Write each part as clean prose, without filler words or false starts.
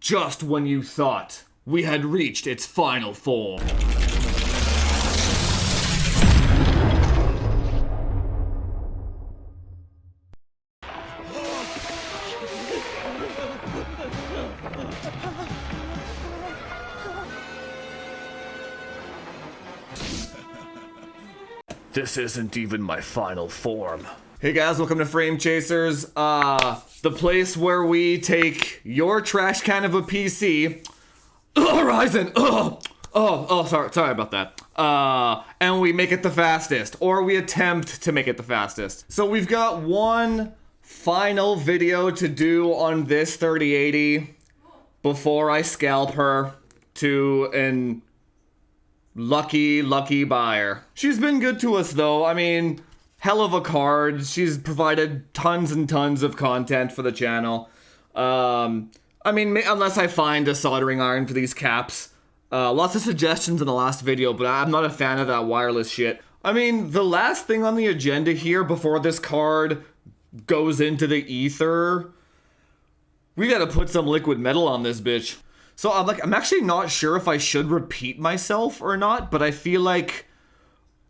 just when you thought we had reached its final form. This isn't even my final form. Hey guys, welcome to Frame Chasers, the place where we take your trash can of a PC, Horizon, sorry about that, and we make it the fastest, or we attempt to make it the fastest. So we've got one final video to do on this 3080 before I scalp her to an lucky buyer. She's been good to us though. I mean, hell of a card. She's provided tons and tons of content for the channel. I mean, unless I find a soldering iron for these caps. Lots of suggestions in the last video, but I'm not a fan of that wireless shit. I mean, the last thing on the agenda here before this card goes into the ether, we gotta put some liquid metal on this bitch. So I'm actually not sure if I should repeat myself or not, but I feel like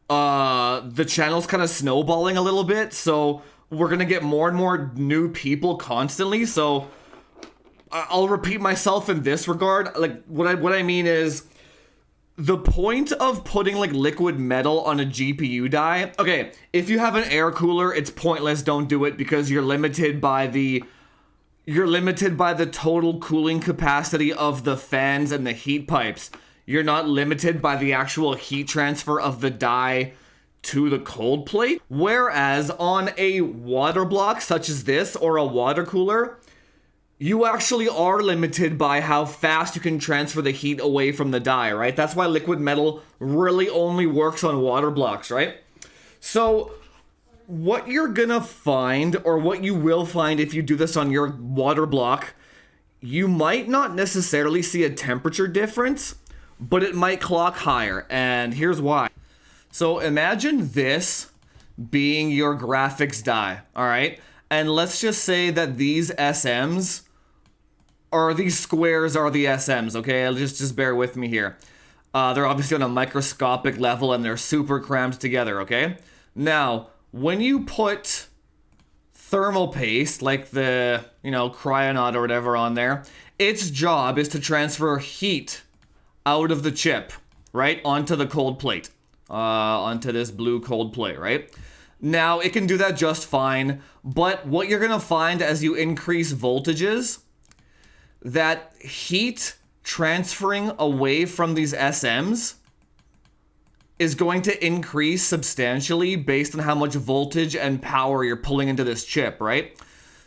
the channel's kind of snowballing a little bit, so we're gonna get more and more new people constantly, so I'll repeat myself in this regard. Like, what I mean is, the point of putting, like, liquid metal on a GPU die, okay, if you have an air cooler, it's pointless, don't do it, because you're limited by the total cooling capacity of the fans and the heat pipes. You're not limited by the actual heat transfer of the die to the cold plate. Whereas on a water block such as this or a water cooler, you actually are limited by how fast you can transfer the heat away from the die, right? That's why liquid metal really only works on water blocks, right? So what you're gonna find, or what you will find if you do this on your water block, you might not necessarily see a temperature difference, but it might clock higher, and here's why. So imagine this being your graphics die, alright? And let's just say that these SMs, or these squares are the SMs, okay? Just bear with me here. They're obviously on a microscopic level and they're super crammed together, okay? Now, when you put thermal paste, like the, Cryonaut or whatever on there, its job is to transfer heat out of the chip, right, onto the cold plate, onto this blue cold plate, right? Now, it can do that just fine, but what you're gonna find as you increase voltages, that heat transferring away from these SMs is going to increase substantially based on how much voltage and power you're pulling into this chip, right?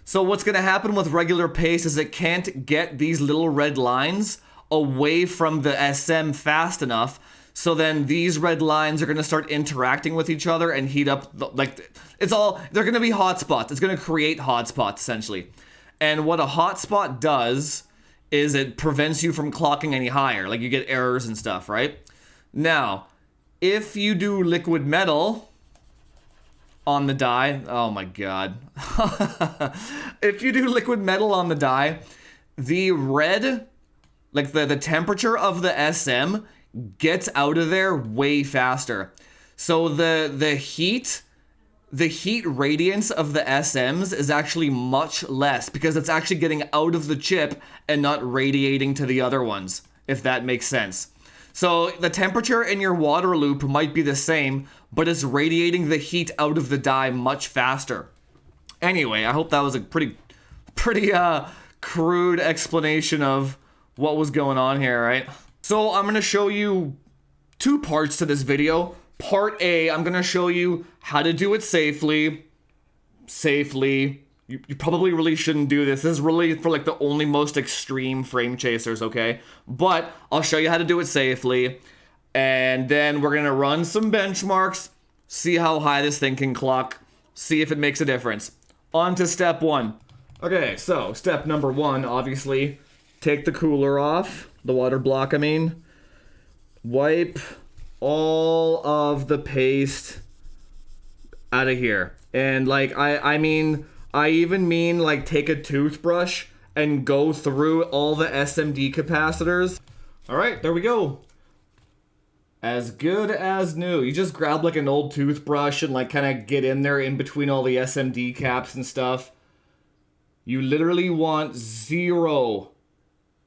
So what's gonna happen with regular paste is it can't get these little red lines away from the SM fast enough, so then these red lines are going to start interacting with each other and heat up, they're going to be hotspots. It's going to create hotspots, essentially. And what a hotspot does is it prevents you from clocking any higher, like you get errors and stuff, right? Now, if you do liquid metal on the die, oh my god. If you do liquid metal on the die, the red, like the temperature of the SM gets out of there way faster. So the heat radiance of the SMs is actually much less because it's actually getting out of the chip and not radiating to the other ones, if that makes sense. So the temperature in your water loop might be the same, but it's radiating the heat out of the die much faster. Anyway, I hope that was a pretty crude explanation of what was going on here, right? So I'm going to show you two parts to this video. Part A, I'm going to show you how to do it safely. You probably really shouldn't do this. This is really for like the only most extreme frame chasers, okay? But I'll show you how to do it safely. And then we're going to run some benchmarks, see how high this thing can clock, see if it makes a difference. On to step one. Okay, so step number one, obviously, take the cooler off, the water block, I mean. Wipe all of the paste out of here. And like, I even mean like take a toothbrush and go through all the SMD capacitors. All right, there we go. As good as new. You just grab like an old toothbrush and like kind of get in there in between all the SMD caps and stuff. You literally want 0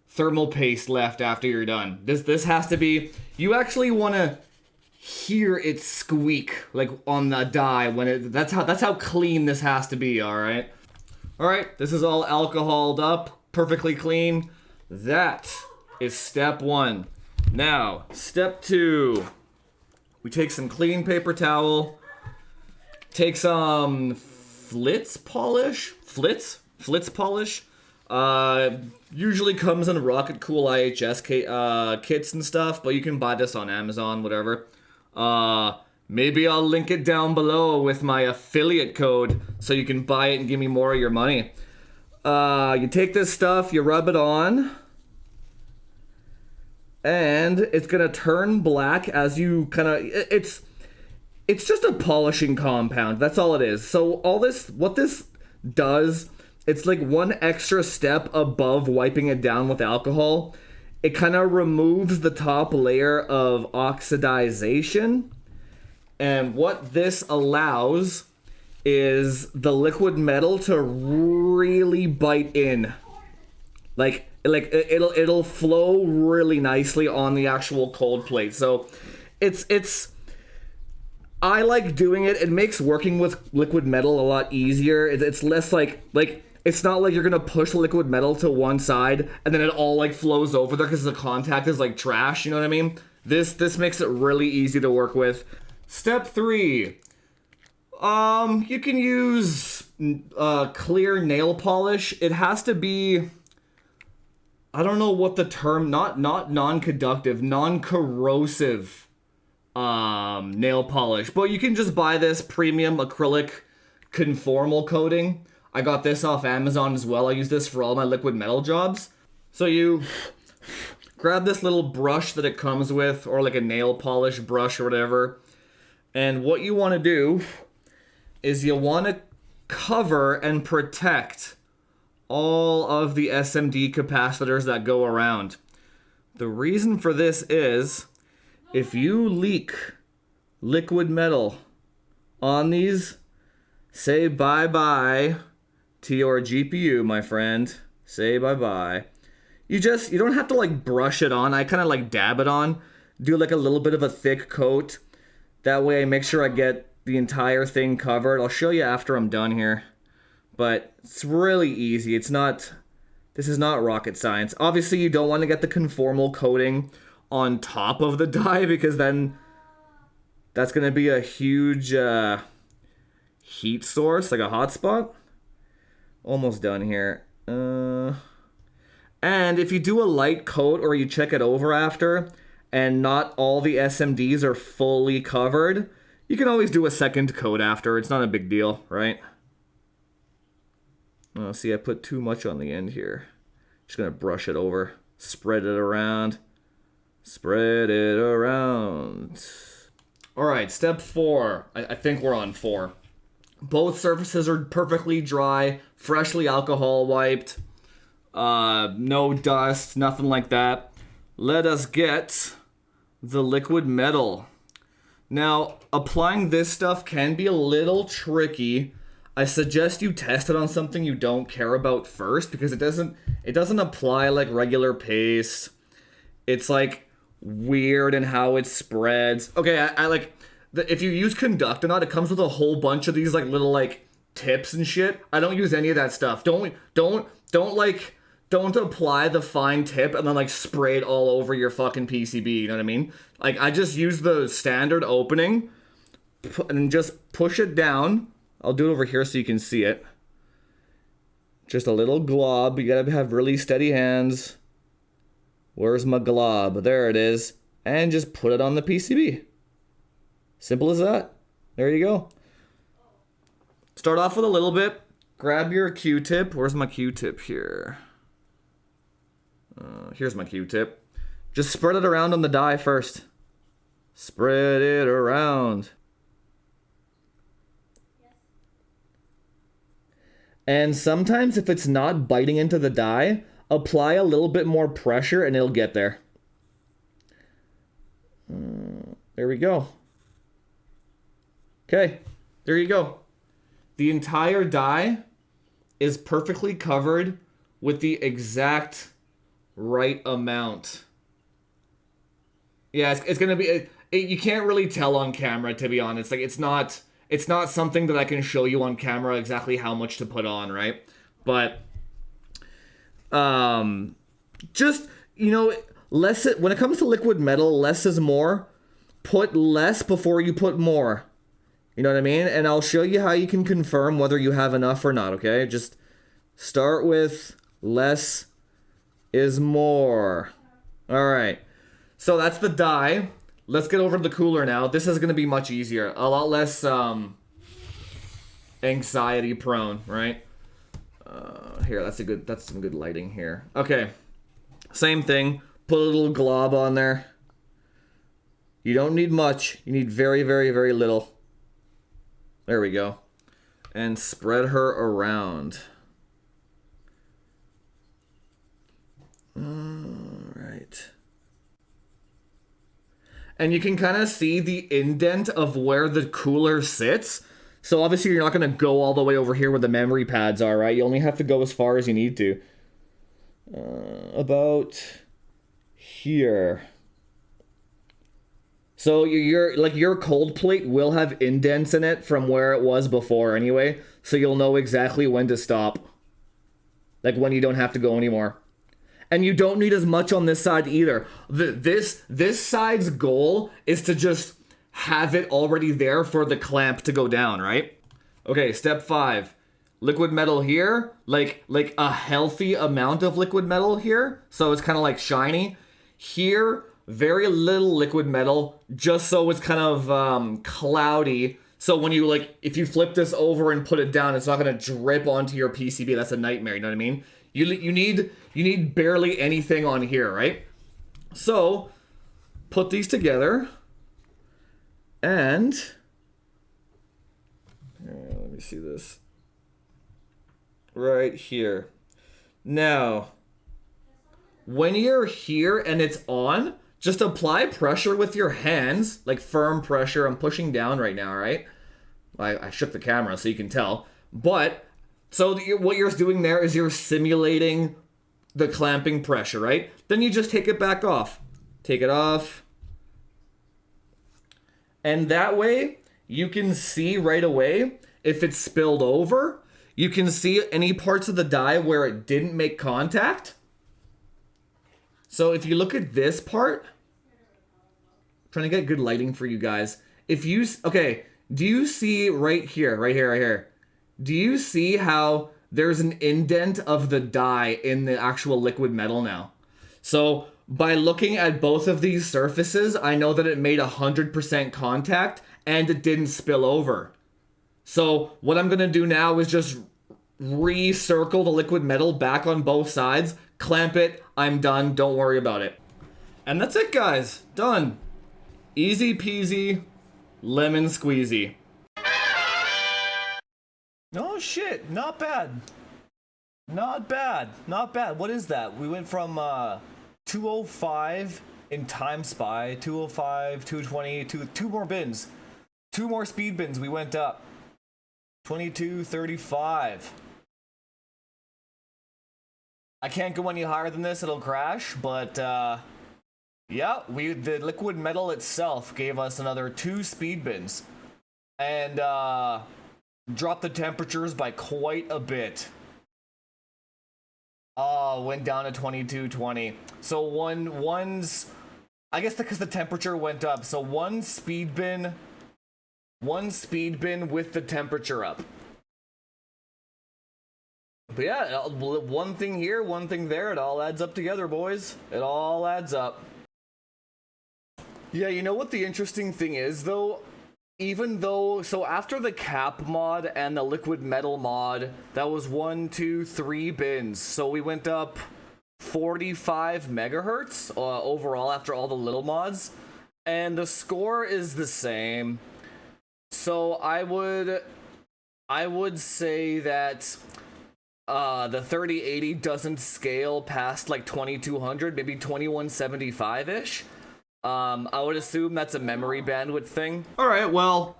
thermal paste left after you're done. This has to be, you actually want to hear it squeak like on the die when it, that's how clean this has to be, all right? All right, this is all alcoholed up, perfectly clean. That is step 1. Now, step 2, we take some clean paper towel, take some Flitz polish, usually comes in Rocket Cool IHS kits and stuff, but you can buy this on Amazon, whatever. Maybe I'll link it down below with my affiliate code so you can buy it and give me more of your money. You take this stuff, you rub it on, and it's gonna turn black as you kind of, it's just a polishing compound. That's all it is. So what this does, it's like one extra step above wiping it down with alcohol. It kind of removes the top layer of oxidization. And what this allows is the liquid metal to really bite in. Like it'll flow really nicely on the actual cold plate. So it's I like doing it. It makes working with liquid metal a lot easier. It's less like it's not like you're gonna push the liquid metal to one side and then it all like flows over there because the contact is like trash. You know what I mean? This makes it really easy to work with. Step 3. You can use clear nail polish. It has to be, I don't know what the term, not non-conductive, non-corrosive nail polish. But you can just buy this premium acrylic conformal coating. I got this off Amazon as well. I use this for all my liquid metal jobs. So you grab this little brush that it comes with, or like a nail polish brush or whatever. And what you want to do is you want to cover and protect all of the SMD capacitors that go around. The reason for this is if you leak liquid metal on these, say bye-bye to your GPU, my friend. Say bye-bye. You don't have to like brush it on. I kind of like dab it on. Do like a little bit of a thick coat. That way I make sure I get the entire thing covered. I'll show you after I'm done here. But it's really easy. This is not rocket science. Obviously you don't want to get the conformal coating on top of the die because then that's going to be a huge heat source, like a hotspot. Almost done here. And if you do a light coat or you check it over after and not all the SMDs are fully covered, you can always do a second coat after. It's not a big deal, right? Oh, see, I put too much on the end here. Just gonna brush it over. Spread it around. Spread it around. All right, step 4. I think we're on 4. Both surfaces are perfectly dry, freshly alcohol wiped. No dust, nothing like that. Let us get the liquid metal. Now, applying this stuff can be a little tricky. I suggest you test it on something you don't care about first because it doesn't apply like regular paste. It's like weird in how it spreads. Okay, I like if you use Conductinaut, it comes with a whole bunch of these like little like tips and shit. I don't use any of that stuff. Don't apply the fine tip and then like spray it all over your fucking PCB, you know what I mean? Like I just use the standard opening and just push it down. I'll do it over here so you can see it. Just a little glob. You gotta have really steady hands. Where's my glob? There it is. And just put it on the PCB. Simple as that. There you go. Start off with a little bit. Grab your Q-tip. Where's my Q-tip here? Here's my Q-tip. Just spread it around on the die first. Spread it around. And sometimes if it's not biting into the die, apply a little bit more pressure and it'll get there. There we go. Okay, there you go. The entire die is perfectly covered with the exact right amount. Yeah, it's gonna be. You can't really tell on camera, to be honest. Like it's not something that I can show you on camera exactly how much to put on, right? But just, you know, less when it comes to liquid metal, less is more. Put less before you put more. You know what I mean? And I'll show you how you can confirm whether you have enough or not, okay? Just start with less is more. All right. So that's the die. Let's get over to the cooler now. This is going to be much easier. A lot less anxiety prone, right? Here, that's some good lighting here. Okay. Same thing. Put a little glob on there. You don't need much. You need very, very, very little. There we go. And spread her around. All right. And you can kind of see the indent of where the cooler sits. So obviously you're not going to go all the way over here where the memory pads are, right? You only have to go as far as you need to. About here. So your cold plate will have indents in it from where it was before anyway. So you'll know exactly when to stop. Like when you don't have to go anymore. And you don't need as much on this side either. This side's goal is to just have it already there for the clamp to go down, right? Okay, step 5. Liquid metal here, like a healthy amount of liquid metal here. So it's kind of like shiny. Here, very little liquid metal, just so it's kind of cloudy. So when you if you flip this over and put it down, it's not gonna drip onto your PCB. That's a nightmare, you know what I mean? You need barely anything on here, right? So put these together and let me see this right here. Now, when you're here and it's on, just apply pressure with your hands, like firm pressure. I'm pushing down right now, right? I shook the camera so you can tell, but so what you're doing there is you're simulating the clamping pressure, right? Then you just take it back off. Take it off. And that way, you can see right away if it's spilled over. You can see any parts of the die where it didn't make contact. So if you look at this part, I'm trying to get good lighting for you guys. Okay, do you see right here? Do you see how there's an indent of the die in the actual liquid metal now? So by looking at both of these surfaces, I know that it made 100% contact and it didn't spill over. So what I'm going to do now is just recircle the liquid metal back on both sides, clamp it, I'm done, don't worry about it. And that's it, guys. Done. Easy peasy, lemon squeezy. Oh shit, not bad. Not bad. What is that? We went from 205 in Time Spy, 205, 220, two more bins. 2 more speed bins, we went up. 2235. I can't go any higher than this, it'll crash, but yeah, the liquid metal itself gave us another 2 speed bins. And dropped the temperatures by quite a bit. Went down to 2220. So one's, I guess because the temperature went up. So one speed bin with the temperature up. But yeah, one thing here, one thing there, it all adds up together, boys. It all adds up. Yeah, you know what the interesting thing is, though? Even though, so after the cap mod and the liquid metal mod, that was 1, 2, 3 bins. So we went up 45 megahertz overall after all the little mods. And the score is the same. So I would say that The 3080 doesn't scale past like 2200, maybe 2175-ish. I would assume that's a memory bandwidth thing. Alright, well,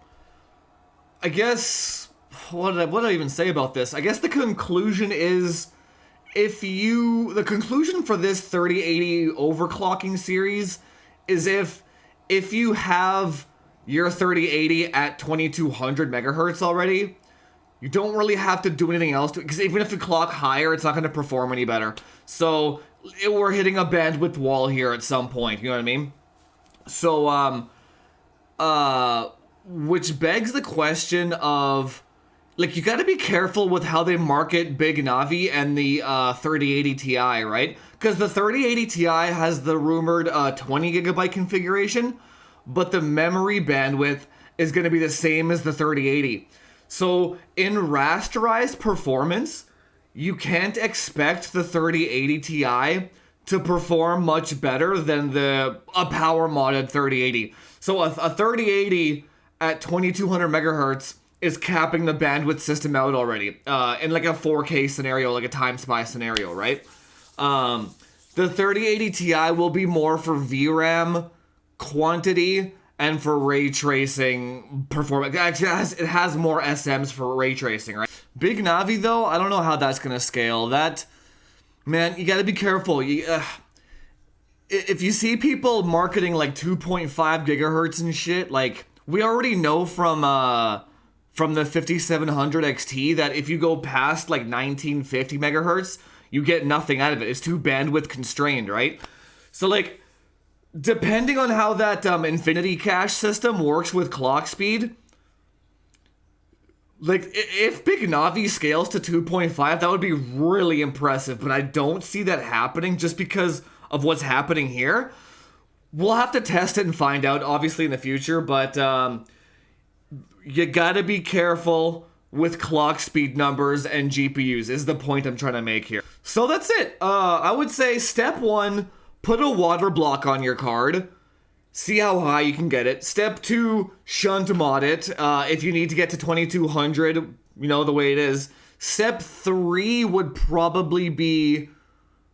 I guess, what did I even say about this? I guess the conclusion is, the conclusion for this 3080 overclocking series is if you have your 3080 at 2200 megahertz already, you don't really have to do anything else, because even if you clock higher, it's not going to perform any better. So we're hitting a bandwidth wall here at some point, you know what I mean? So, which begs the question of, like, you gotta be careful with how they market Big Navi and the 3080 Ti, right? Because the 3080 Ti has the rumored 20 gigabyte configuration, but the memory bandwidth is gonna be the same as the 3080. So in rasterized performance, you can't expect the 3080 Ti to perform much better than a power modded 3080. So a 3080 at 2200 megahertz is capping the bandwidth system out already in like a 4K scenario, like a time spy scenario, right? The 3080 Ti will be more for VRAM quantity and for ray tracing performance. Actually, it has more SMs for ray tracing, right? Big Navi, though, I don't know how that's going to scale. That, man, you got to be careful. If you see people marketing like 2.5 gigahertz and shit, like, we already know from the 5700 XT that if you go past like 1950 megahertz, you get nothing out of it. It's too bandwidth constrained, right? So, like, depending on how that infinity cache system works with clock speed, like, if Big Navi scales to 2.5, that would be really impressive, but I don't see that happening just because of what's happening here. We'll have to test it and find out, obviously, in the future, but you gotta be careful with clock speed numbers and GPUs, is the point I'm trying to make here. So that's it. I would say step 1, put a water block on your card. See how high you can get it. Step 2, shunt mod it. If you need to get to 2200, you know, the way it is. Step 3 would probably be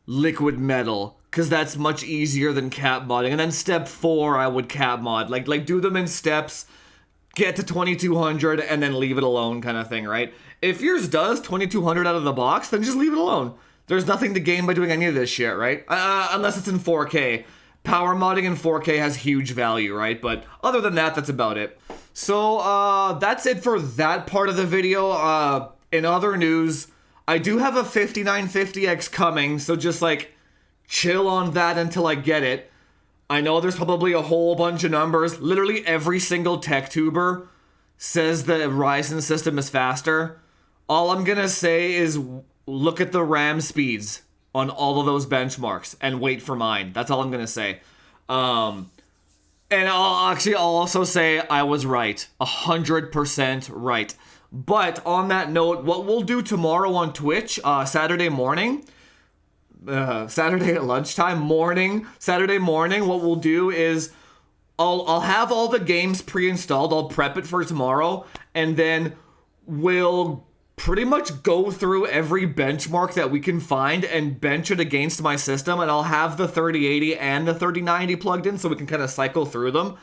liquid metal, because that's much easier than cap modding. And then step 4, I would cap mod. Like do them in steps, get to 2200, and then leave it alone kind of thing, right? If yours does 2200 out of the box, then just leave it alone. There's nothing to gain by doing any of this shit, right? Unless it's in 4K. Power modding in 4K has huge value, right? But other than that, that's about it. So, that's it for that part of the video. In other news, I do have a 5950X coming, so just, like, chill on that until I get it. I know there's probably a whole bunch of numbers. Literally every single tech tuber says the Ryzen system is faster. All I'm gonna say is look at the RAM speeds on all of those benchmarks and wait for mine. That's all I'm gonna say. And I'll also say I was right. 100% right. But on that note, what we'll do tomorrow on Twitch, Saturday morning, Saturday at lunchtime, Saturday morning, what we'll do is I'll have all the games pre-installed. I'll prep it for tomorrow, and then we'll pretty much go through every benchmark that we can find and bench it against my system, and I'll have the 3080 and the 3090 plugged in so we can kind of cycle through them,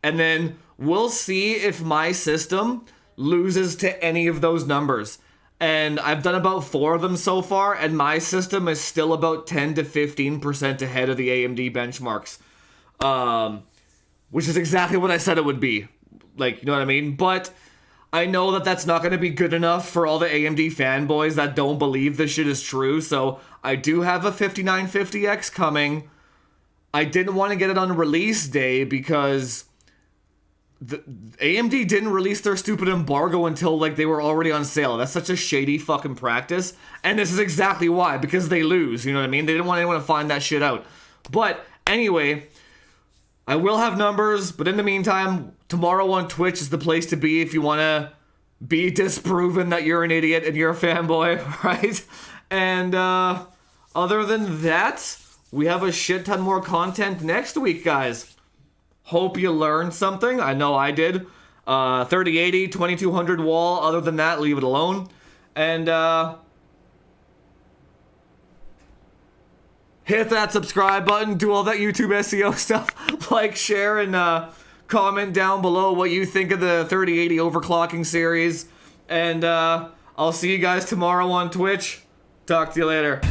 and then we'll see if my system loses to any of those numbers. And I've done about 4 of them so far, and my system is still about 10 to 15% ahead of the AMD benchmarks. Which is exactly what I said it would be. Like, you know what I mean? But I know that that's not going to be good enough for all the AMD fanboys that don't believe this shit is true, so I do have a 5950X coming. I didn't want to get it on release day because the AMD didn't release their stupid embargo until like they were already on sale. That's such a shady fucking practice. And this is exactly why, because they lose, you know what I mean? They didn't want anyone to find that shit out. But anyway, I will have numbers, but in the meantime, tomorrow on Twitch is the place to be if you want to be disproven that you're an idiot and you're a fanboy, right? And other than that, we have a shit ton more content next week, guys. Hope you learned something. I know I did. 3080, 2200 wall. Other than that, leave it alone. And hit that subscribe button, do all that YouTube SEO stuff, like, share, and comment down below what you think of the 3080 overclocking series. And I'll see you guys tomorrow on Twitch. Talk to you later.